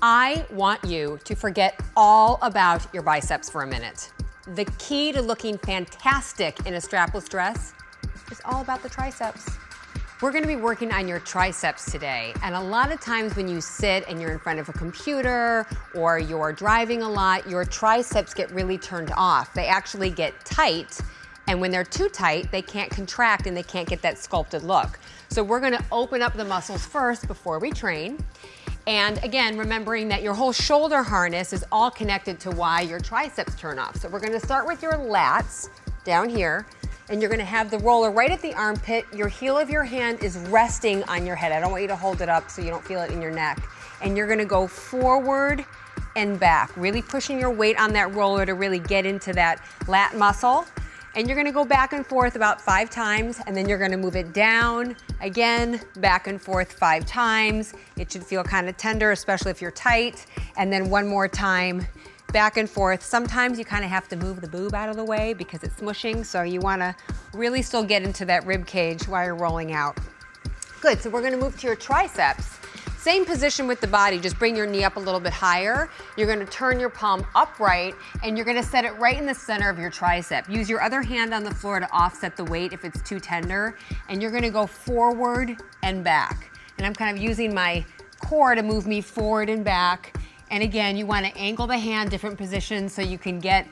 I want you to forget all about your biceps for a minute. The key to looking fantastic in a strapless dress is all about the triceps. We're gonna be working on your triceps today, and a lot of times when you sit and you're in front of a computer or you're driving a lot, your triceps get really turned off. They actually get tight, and when they're too tight, they can't contract and they can't get that sculpted look. So we're gonna open up the muscles first before we train. And again, remembering that your whole shoulder harness is all connected to why your triceps turn off. So we're gonna start with your lats down here, and you're gonna have the roller right at the armpit. Your heel of your hand is resting on your head. I don't want you to hold it up so you don't feel it in your neck. And you're gonna go forward and back, really pushing your weight on that roller to really get into that lat muscle. And you're gonna go back and forth about 5 times, and then you're gonna move it down, again, back and forth 5 times. It should feel kind of tender, especially if you're tight. And then one more time, back and forth. Sometimes you kind of have to move the boob out of the way because it's smushing, so you wanna really still get into that rib cage while you're rolling out. Good, so we're gonna move to your triceps. Same position with the body, just bring your knee up a little bit higher. You're gonna turn your palm upright, and you're gonna set it right in the center of your tricep. Use your other hand on the floor to offset the weight if it's too tender, and you're gonna go forward and back. And I'm kind of using my core to move me forward and back. And again, you wanna angle the hand, different positions, so you can get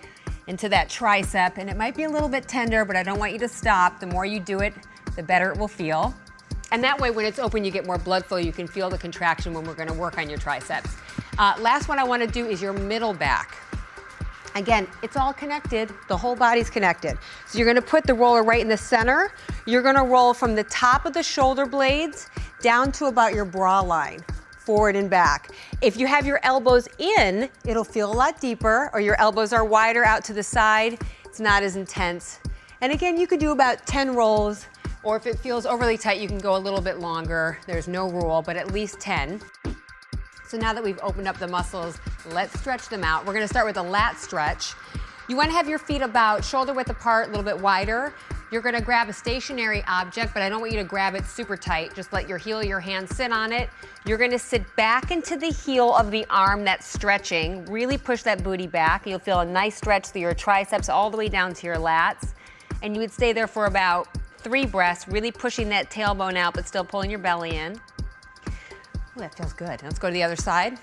into that tricep. And it might be a little bit tender, but I don't want you to stop. The more you do it, the better it will feel. And that way, when it's open, you get more blood flow. You can feel the contraction when we're gonna work on your triceps. Last one I wanna do is your middle back. Again, it's all connected. The whole body's connected. So you're gonna put the roller right in the center. You're gonna roll from the top of the shoulder blades down to about your bra line, forward and back. If you have your elbows in, it'll feel a lot deeper, or your elbows are wider out to the side, it's not as intense. And again, you could do about 10 rolls, or if it feels overly tight, you can go a little bit longer. There's no rule, but at least 10. So now that we've opened up the muscles, let's stretch them out. We're gonna start with a lat stretch. You wanna have your feet about shoulder width apart, a little bit wider. You're gonna grab a stationary object, but I don't want you to grab it super tight. Just let your heel of your hand sit on it. You're gonna sit back into the heel of the arm that's stretching. Really push that booty back. You'll feel a nice stretch through your triceps all the way down to your lats. And you would stay there for about 3 breaths, really pushing that tailbone out, but still pulling your belly in. Ooh, that feels good. Let's go to the other side.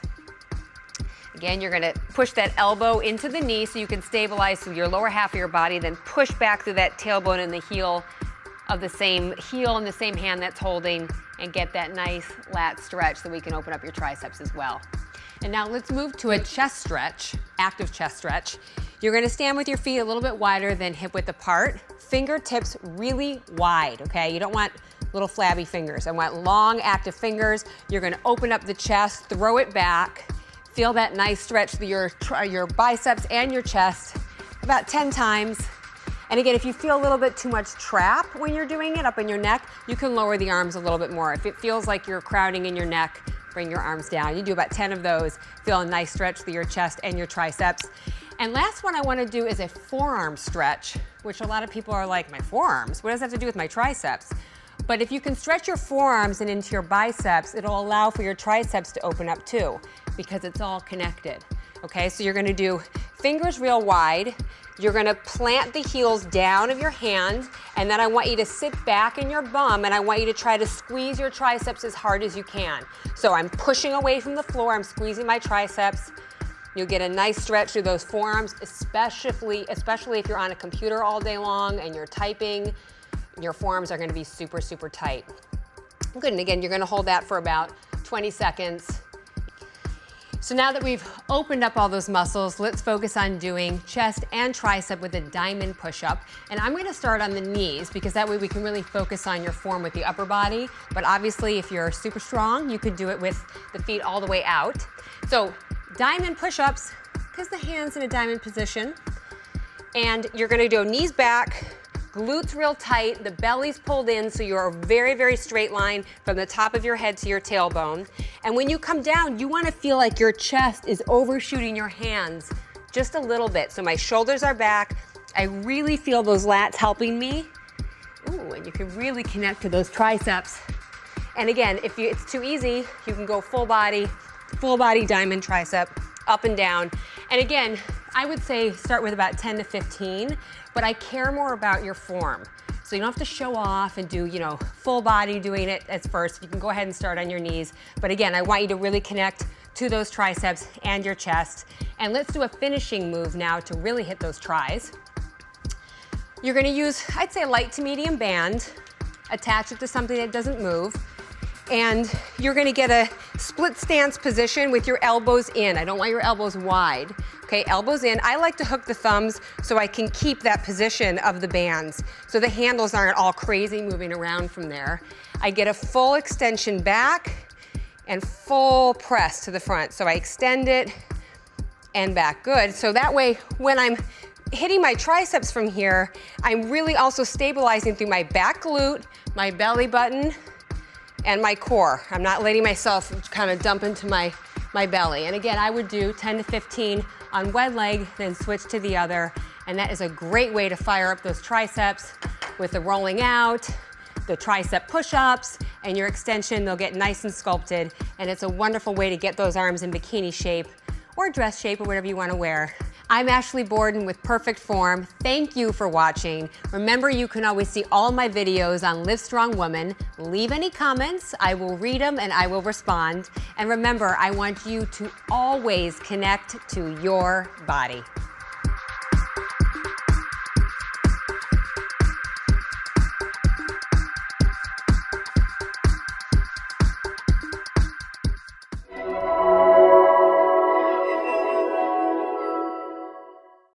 Again, you're gonna push that elbow into the knee so you can stabilize through your lower half of your body, then push back through that tailbone and the heel of the same heel and the same hand that's holding, and get that nice lat stretch so we can open up your triceps as well. And now let's move to a chest stretch, active chest stretch. You're gonna stand with your feet a little bit wider than hip width apart. Fingertips really wide, okay? You don't want little flabby fingers. I want long, active fingers. You're gonna open up the chest, throw it back. Feel that nice stretch through your biceps and your chest about 10 times. And again, if you feel a little bit too much trap when you're doing it up in your neck, you can lower the arms a little bit more. If it feels like you're crowding in your neck, bring your arms down. You do about 10 of those. Feel a nice stretch through your chest and your triceps. And last one I wanna do is a forearm stretch, which a lot of people are like, my forearms? What does that have to do with my triceps? But if you can stretch your forearms and into your biceps, it'll allow for your triceps to open up too, because it's all connected. Okay, so you're gonna do fingers real wide. You're gonna plant the heels down of your hand, and then I want you to sit back in your bum, and I want you to try to squeeze your triceps as hard as you can. So I'm pushing away from the floor, I'm squeezing my triceps. You'll get a nice stretch through those forearms, especially if you're on a computer all day long and you're typing. Your forearms are gonna be super, super tight. Good, and again, you're gonna hold that for about 20 seconds. So now that we've opened up all those muscles, let's focus on doing chest and tricep with a diamond push-up. And I'm gonna start on the knees because that way we can really focus on your form with the upper body. But obviously, if you're super strong, you could do it with the feet all the way out. So diamond push-ups, because the hand's in a diamond position. And you're gonna do knees back, glutes real tight, the belly's pulled in, so you're a very, very straight line from the top of your head to your tailbone. And when you come down, you wanna feel like your chest is overshooting your hands just a little bit. So my shoulders are back. I really feel those lats helping me. Ooh, and you can really connect to those triceps. And again, if it's too easy, you can go full body, full body diamond tricep, up and down. And again, I would say start with about 10 to 15, but I care more about your form. So you don't have to show off and do, full body doing it at first. You can go ahead and start on your knees. But again, I want you to really connect to those triceps and your chest. And let's do a finishing move now to really hit those tris. You're gonna use, I'd say, a light to medium band, attach it to something that doesn't move, and you're gonna get a split stance position with your elbows in. I don't want your elbows wide. Okay, elbows in. I like to hook the thumbs so I can keep that position of the bands, so the handles aren't all crazy moving around from there. I get a full extension back and full press to the front. So I extend it and back, good. So that way, when I'm hitting my triceps from here, I'm really also stabilizing through my back glute, my belly button, and my core. I'm not letting myself kind of dump into my belly. And again, I would do 10 to 15 on one leg, then switch to the other. And that is a great way to fire up those triceps with the rolling out, the tricep push-ups, and your extension. They'll get nice and sculpted. And it's a wonderful way to get those arms in bikini shape or dress shape or whatever you want to wear. I'm Ashley Borden with Perfect Form. Thank you for watching. Remember, you can always see all my videos on Live Strong Woman. Leave any comments, I will read them and I will respond. And remember, I want you to always connect to your body.